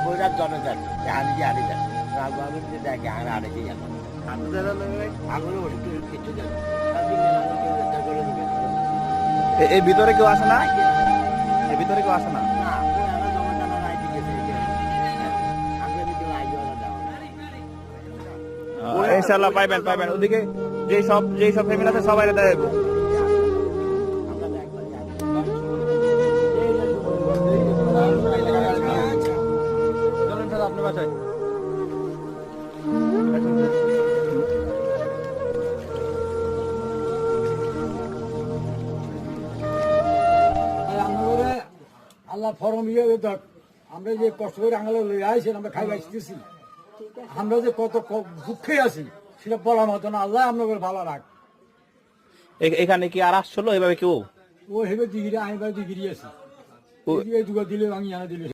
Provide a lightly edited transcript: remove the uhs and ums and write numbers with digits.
বইরার জনজাত হানি যে হানি যান রাজবাবুর যে দেখে আর আড়েকে গেল আঙুলে ওষুধ কিছু দেন এই ভিতরে কেউ আসে না, এর ভিতরে কেউ আসে না। ইনশাআল্লাহ পাইবেন পাইবেন। ওদিকে যেই সব ফ্যামিলি আছে সবাই দেখাবো। আপনার বাসায় আল্লাহ ফরম ইয়ে দেখ, আমরা যে কষ্ট করে আঙালে লই আইছেন, আমরা খাই আসতেছি, আমরা যে কত দুঃখে আছি সেটা বলার মতো না। আল্লাহ আপনাদের ভালো রাখ। এখানে কি আর আসছিল এভাবে কেউ? ও হেবে দিগিরি আমি দিগিরি আছি, দিলে আমি দিলে